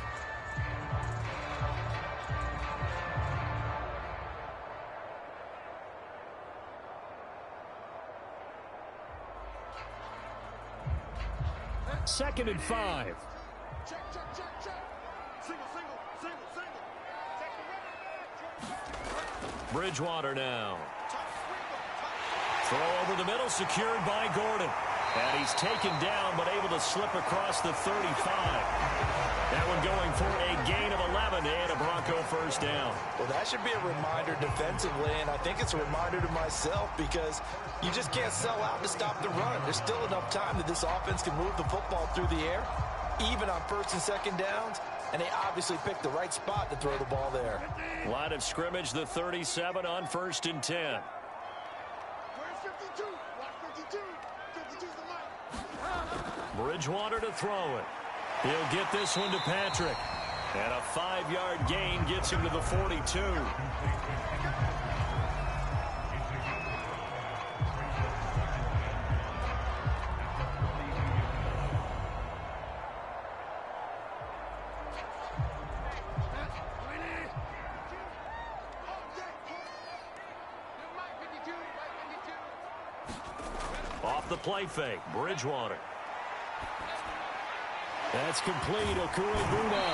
2nd and 5. Bridgewater now. Throw over the middle, secured by Gordon. And he's taken down, but able to slip across the 35. That one going for a gain of 11 and a Bronco first down. Well, that should be a reminder defensively, and I think it's a reminder to myself because you just can't sell out to stop the run. There's still enough time that this offense can move the football through the air, even on 1st and 2nd downs, and they obviously picked the right spot to throw the ball there. Line of scrimmage, the 37 on 1st and 10. Bridgewater to throw it. He'll get this one to Patrick. And a 5-yard gain gets him to the 42. Off the play fake, Bridgewater. That's complete, Okura-Buna.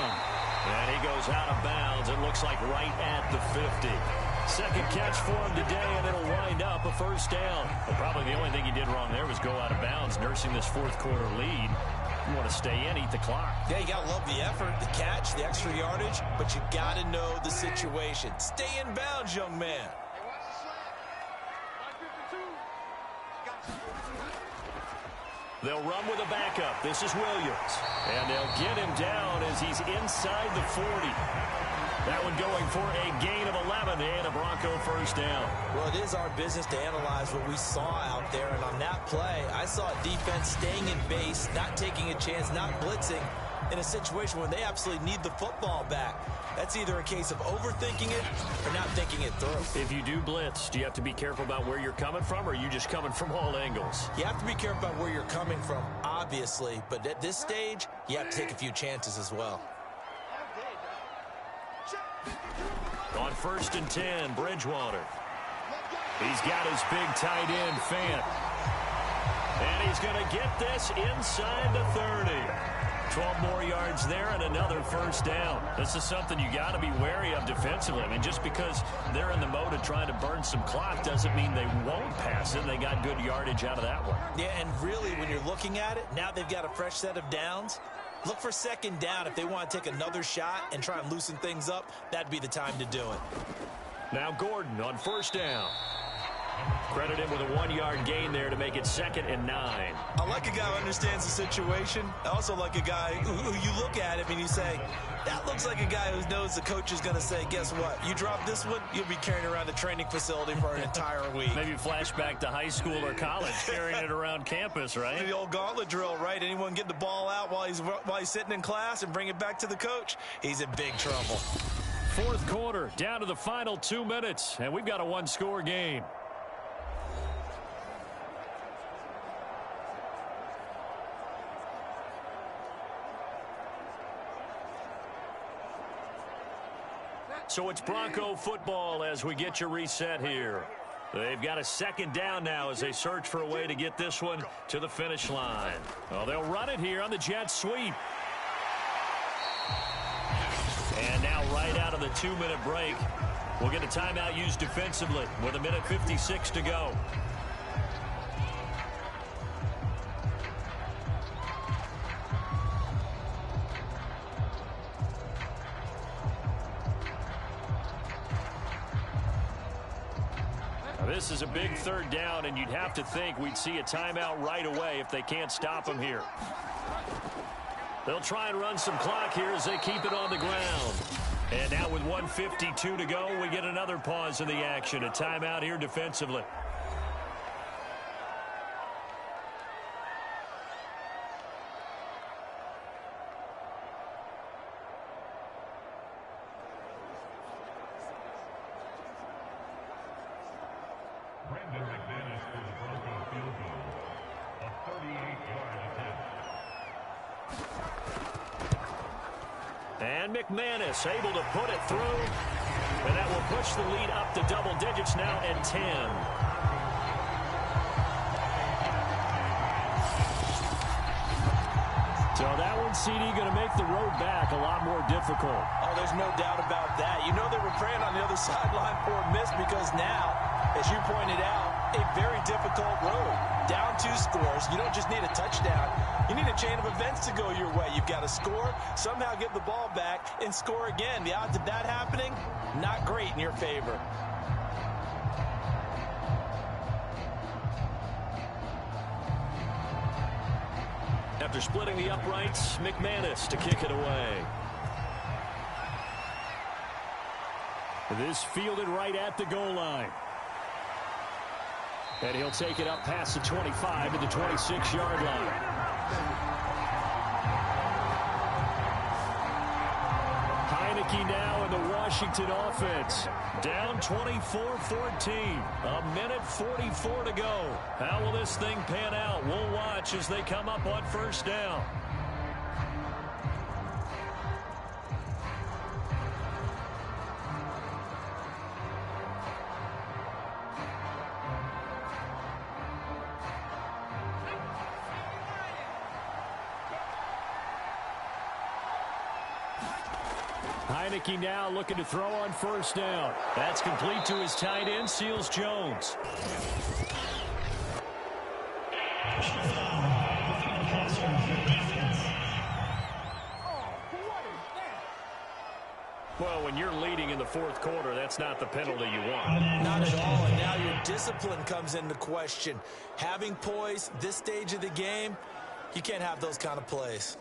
And he goes out of bounds. It looks like right at the 50. Second catch for him today, and it'll wind up a first down. But probably the only thing he did wrong there was go out of bounds, nursing this 4th quarter lead. You want to stay in, eat the clock. Yeah, you got to love the effort, the catch, the extra yardage, but you got to know the situation. Stay in bounds, young man. They'll run with a backup. This is Williams. And they'll get him down as he's inside the 40. That one going for a gain of 11 and a Bronco first down. Well, it is our business to analyze what we saw out there. And on that play, I saw a defense staying in base, not taking a chance, not blitzing in a situation where they absolutely need the football back. That's either a case of overthinking it or not thinking it through. If you do blitz, do you have to be careful about where you're coming from, or are you just coming from all angles? You have to be careful about where you're coming from, obviously. But at this stage, you have to take a few chances as well. On 1st and 10, Bridgewater. He's got his big tight end, Fant. And he's going to get this inside the 30. 12 more yards there and another first down. This is something you got to be wary of defensively. I mean, just because they're in the mode of trying to burn some clock doesn't mean they won't pass it. They got good yardage out of that one. Yeah, and really, when you're looking at it, now they've got a fresh set of downs. Look for 2nd down. If they want to take another shot and try and loosen things up, that'd be the time to do it. Now Gordon on 1st down. Credit him with a 1-yard gain there to make it 2nd and 9. I like a guy who understands the situation. I also like a guy who you look at him and you say, that looks like a guy who knows the coach is going to say, guess what? You drop this one, you'll be carrying around the training facility for an entire week. Maybe flashback to high school or college, carrying it around campus, right? The old gauntlet drill, right? Anyone get the ball out while he's sitting in class and bring it back to the coach? He's in big trouble. 4th quarter, down to the final 2 minutes, and we've got a 1-score game. So it's Bronco football as we get you reset here. They've got a 2nd down now as they search for a way to get this one to the finish line. Well, they'll run it here on the jet sweep. And now right out of the 2-minute break, we'll get a timeout used defensively with 1:56 to go. This is a big 3rd down, and you'd have to think we'd see a timeout right away if they can't stop him here. They'll try and run some clock here as they keep it on the ground. And now with 1:52 to go, we get another pause in the action. A timeout here defensively. And McManus able to put it through. And that will push the lead up to double digits now at 10. So that one, CD, going to make the road back a lot more difficult. Oh, there's no doubt about that. You know they were praying on the other sideline for a miss because now, as you pointed out, a very difficult road. Down 2 scores. You don't just need a touchdown. You need a chain of events to go your way. You've got to score, somehow get the ball back, and score again. The odds of that happening, not great in your favor. After splitting the uprights, McManus to kick it away. This fielded right at the goal line. And he'll take it up past the 25 to the 26-yard line. Heineke now in the Washington offense. Down 24-14. A minute 44 to go. How will this thing pan out? We'll watch as they come up on first down. Heineke now looking to throw on first down. That's complete to his tight end, Seals Jones. Well, when you're leading in the fourth quarter, that's not the penalty you want. Not at all, and now your discipline comes into question. Having poise this stage of the game, you can't have those kind of plays.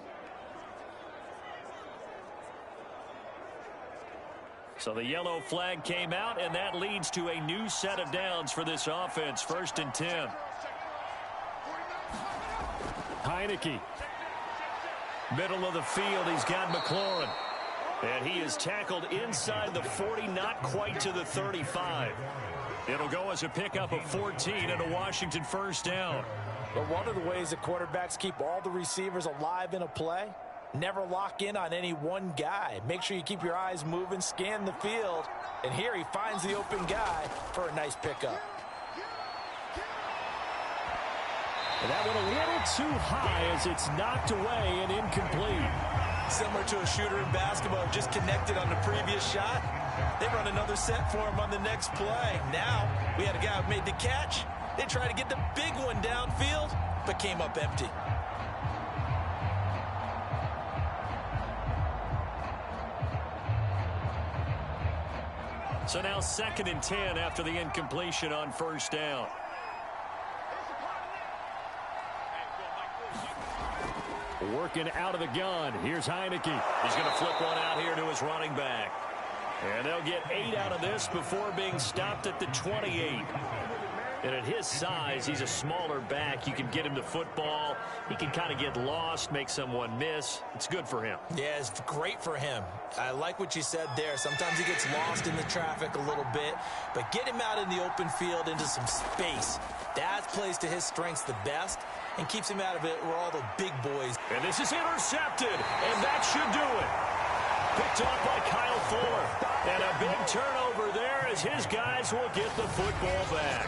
So the yellow flag came out, and that leads to a new set of downs for this offense. 1st and 10. Heineke. Middle of the field, he's got McLaurin. And he is tackled inside the 40, not quite to the 35. It'll go as a pickup of 14 and a Washington first down. But one of the ways that quarterbacks keep all the receivers alive in a play, never lock in on any one guy. Make sure you keep your eyes moving, scan the field. And here he finds the open guy for a nice pickup. And that went a little too high as it's knocked away and incomplete. Similar to a shooter in basketball, just connected on the previous shot. They run another set for him on the next play. Now, we had a guy who made the catch. They tried to get the big one downfield, but came up empty. So now 2nd and 10 after the incompletion on first down. Working out of the gun. Here's Heineke. He's going to flip one out here to his running back. And they'll get 8 out of this before being stopped at the 28. And at his size, he's a smaller back. You can get him the football. He can kind of get lost, make someone miss. It's good for him. Yeah, it's great for him. I like what you said there. Sometimes he gets lost in the traffic a little bit. But get him out in the open field into some space. That plays to his strengths the best and keeps him out of it where all the big boys. And this is intercepted, and that should do it. Picked off by Kyle Fuller. And a big turnover there as his guys will get the football back.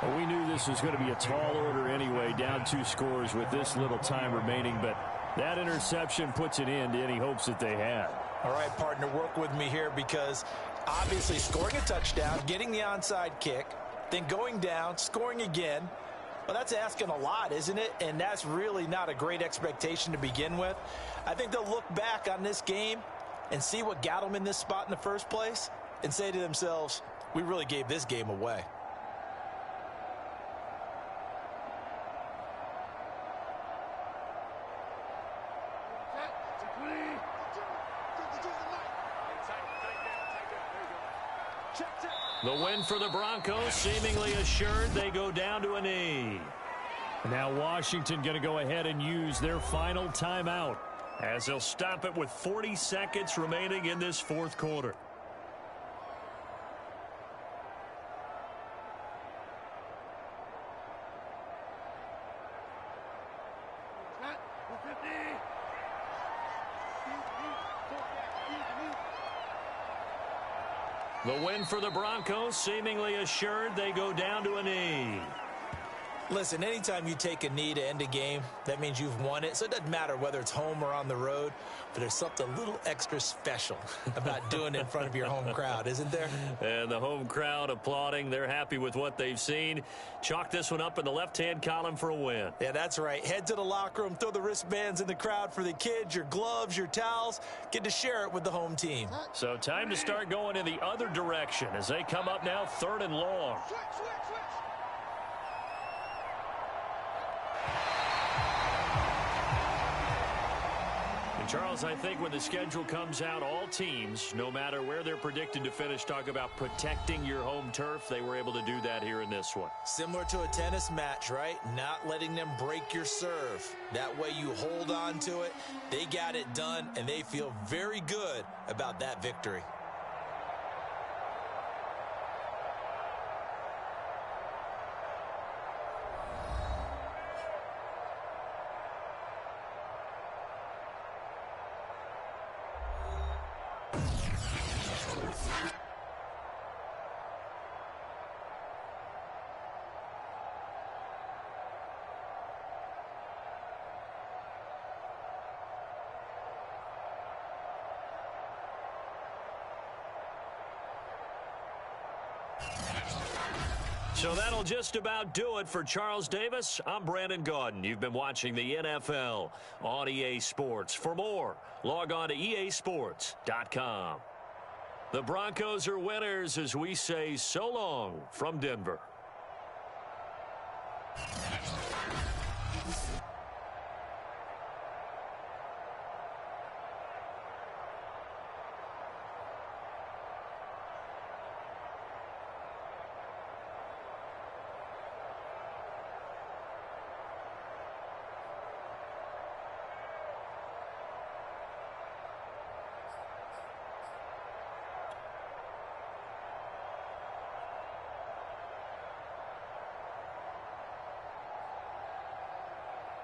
Well, we knew this was going to be a tall order anyway, down 2 scores with this little time remaining, but that interception puts an end to any hopes that they had. All right, partner, work with me here because obviously scoring a touchdown, getting the onside kick, then going down, scoring again, well, that's asking a lot, isn't it? And that's really not a great expectation to begin with. I think they'll look back on this game and see what got them in this spot in the first place and say to themselves, we really gave this game away. The win for the Broncos, seemingly assured. They go down to a knee. Now Washington going to go ahead and use their final timeout, as they'll stop it with 40 seconds remaining in this fourth quarter. The win for the Broncos, seemingly assured. They go down to a knee. Listen, anytime you take a knee to end a game, that means you've won it. So it doesn't matter whether it's home or on the road, but there's something a little extra special about doing it in front of your home crowd, isn't there? And the home crowd applauding. They're happy with what they've seen. Chalk this one up in the left-hand column for a win. Yeah, that's right. Head to the locker room, throw the wristbands in the crowd for the kids, your gloves, your towels. Get to share it with the home team. So time to start going in the other direction as they come up now 3rd and long. Charles, I think when the schedule comes out, all teams, no matter where they're predicted to finish, talk about protecting your home turf. They were able to do that here in this one. Similar to a tennis match, right? Not letting them break your serve. That way you hold on to it. They got it done, and they feel very good about that victory. So that'll just about do it for Charles Davis. I'm Brandon Gaudin. You've been watching the NFL on EA Sports. For more, log on to easports.com. The Broncos are winners as we say so long from Denver.